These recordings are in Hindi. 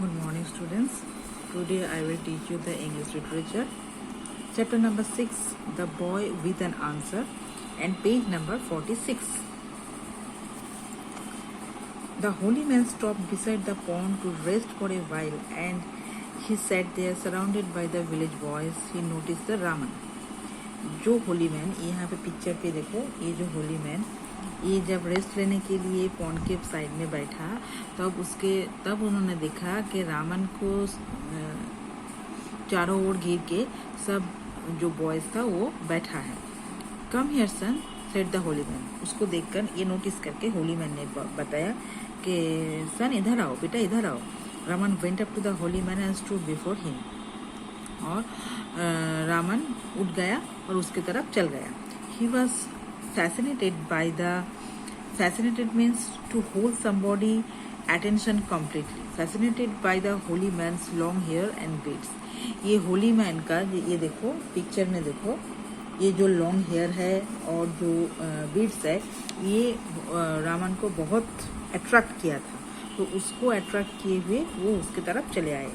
Good morning, students. Today I will teach you the English literature. Chapter number 6, The Boy with an Answer, and page number 46. The holy man stopped beside the pond to rest for a while, and he sat there surrounded by the village boys. He noticed the Raman. जो होली मैन, यहाँ पे पिक्चर पे देखो, ये जो होली मैन, ये जब रेस्ट लेने के लिए पॉन्ड के साइड में बैठा तब उन्होंने देखा कि रामन को चारों ओर घेर के सब जो बॉयज था वो बैठा है. Come here son, said the holy man. उसको देखकर ये नोटिस करके होली मैन ने बताया कि सन इधर आओ, बेटा इधर आओ. Raman went up to the holy man and stood before him. और रामन उठ गया और उसकी तरफ चल गया. He was fascinated means to hold somebody attention completely. Fascinated by the holy man's long hair and beards. ये होली मैन का ये देखो, पिक्चर में देखो, ये जो लॉन्ग हेयर है और जो बीड्स है, ये रामन को बहुत अट्रैक्ट किया था. तो उसको अट्रैक्ट किए हुए वो उसकी तरफ चले आए.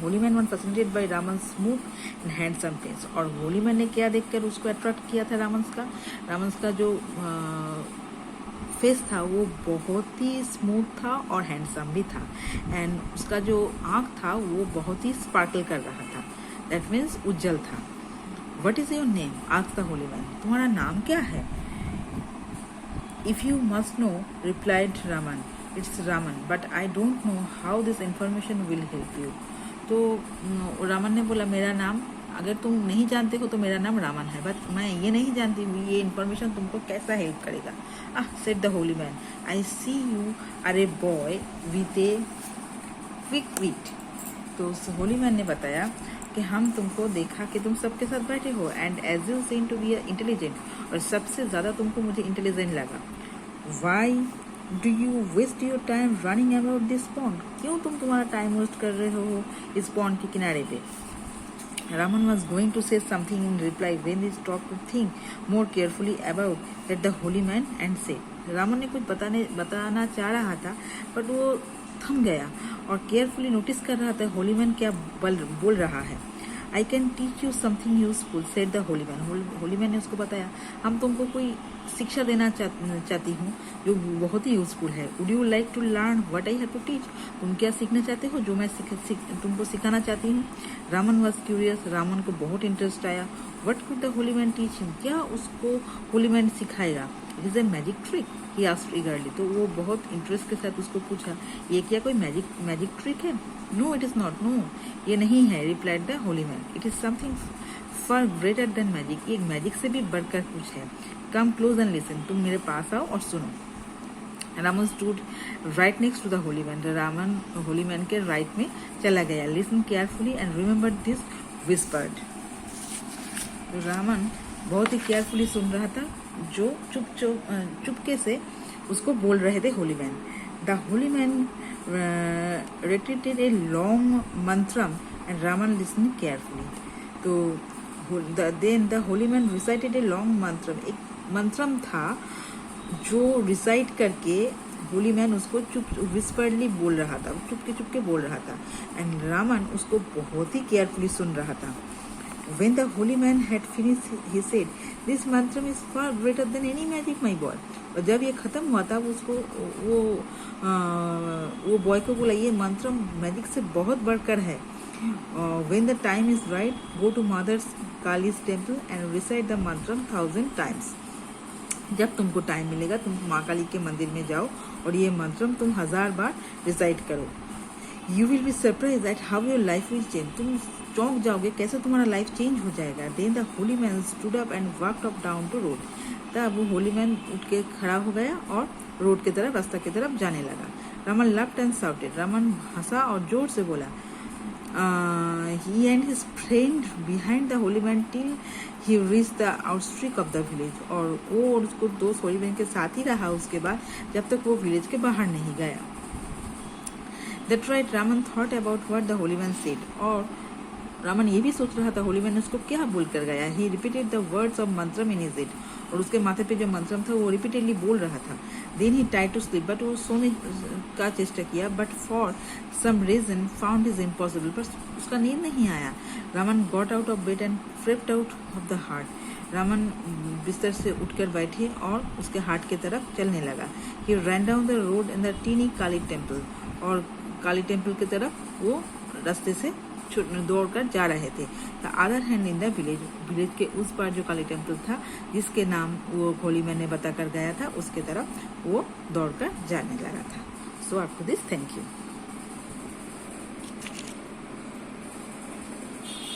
Holi man one fascinated by Raman smooth and handsome face. और होली मैन ने क्या देखकर उसको अट्रैक्ट किया था? रामन का जो फेस था वो बहुत ही स्मूथ था और हैंडसम भी था. एंड उसका जो आँख था वो बहुत ही स्पार्कल कर रहा था. दैट मीन्स उज्जवल था. What is your name? Asked the holy man. तुम्हारा नाम क्या है? If you must know, replied Raman, it's Raman, but I don't know how this information will help you. तो रामन ने बोला, मेरा नाम, अगर तुम नहीं जानते हो तो मेरा नाम रामन है, बट मैं ये नहीं जानती हूँ ये इन्फॉर्मेशन तुमको कैसा हेल्प करेगा. Said the holy man, I see you are a boy with a quick wit. तो होली मैन ने बताया कि हम तुमको देखा कि तुम सबके साथ बैठे हो, and as you seem to be intelligent, और सबसे ज़्यादा तुमको मुझे इंटेलिजेंट लगा. Why do you waste your time running about this pond? क्यों तुम तुम्हारा टाइम वेस्ट कर रहे हो इस पॉन्ड के किनारे पे? Raman was going to say something in reply when he stopped to think more carefully about that the holy man and said. Raman ने कुछ बताना चाह रहा था, बट वो थम गया और केयरफुली नोटिस कर रहा था होली मैन क्या बोल रहा है. I can teach you something useful, said the holy man. Holi man ने उसको बताया, हम तुमको कोई शिक्षा देना चाहती हूँ जो बहुत ही यूजफुल है. Would you like to learn what I have to teach? तुम क्या सीखना चाहते हो जो मैं तुमको सिखाना चाहती हूँ? Raman was curious. रामन को बहुत इंटरेस्ट आया. What could the holy man teach him? क्या उसको होली मैन सिखाएगा? It is a magic trick, he asked ईगरली. तो वो बहुत इंटरेस्ट के साथ उसको पूछा, ये क्या कोई मैजिक ट्रिक है? No it is not. No, ये नहीं है, replied the holy man. It is something for greater than magic. ये मैजिक से भी बढ़कर कुछ है. Come close and listen. तुम मेरे पास आओ और सुनो. Raman stood right next to the holy man. Raman holy man के राइट में चला गया. Listen carefully and remember this whispered. Raman बहुत ही केयरफुली सुन रहा था जो चुपके से उसको बोल रहे थे Holi man. The holy man repeated a long mantram and Raman listened carefully. तो then the holy man recited a long mantram. एक मंत्रम था जो रिसाइट करके होली मैन उसको विस्पर्डली बोल रहा था, चुपके बोल रहा था. एंड रामन उसको बहुत ही केयरफुली सुन रहा था. When the holy man had finished, he said, "This mantram is far greater than any magic, my boy." और जब ये खत्म हुआ था उसको वो बॉय को बोला, ये मंत्रम मैजिक से बहुत बढ़कर है. When the time is right, go to Mother Kali's temple and recite the mantram 1000 times. जब तुमको टाइम मिलेगा तुम माँ काली के मंदिर में जाओ और ये मंत्रम तुम 1000 बार रिसाइट करो. You will be surprise at how your life will change. तुम चौंक जाओगे कैसे तुम्हारा लाइफ चेंज हो जाएगा. Then the holy man stood up and walked up down to road. तब वो होली मैन उठ के खड़ा हो गया और रोड की तरफ, रास्ता की तरफ जाने लगा. Raman laughed and shouted. Raman हंसा और जोर से बोला. He and his friend behind the holy man till he reached the outskirts of the village. और वो और उसको दोस्त होली मैन के साथ ही रहा उसके बाद, जब तक वो विलेज के बाहर नहीं गया. That right, Raman thought about what the holy man said. और रामन ये भी सोच रहा था होली मैन उसको क्या बोल कर गया. He repeated the words of mantram in his head. और उसके माथे पे जो मंत्रम था वो रिपीटेडली बोल रहा था। Then he tried to sleep, but वो सोने का चेष्टा किया, but for some reason found is impossible, पर उसका नींद नहीं आया। Raman got out of bed and crept out of the heart. Raman बिस्तर से उठकर बैठे और उसके हार्ट की तरफ चलने लगा। He ran down the road in the tiny Kali temple, और काली टेम्पल की तरफ वो रास्ते से दौड़कर जा रहे थे। The other hand in the village, village के उस पार जो काली टेम्पल था जिसके नाम वो होली मैन ने बताकर गया था, उसके तरफ वो दौड़कर जाने लगा था। So after this, thank you.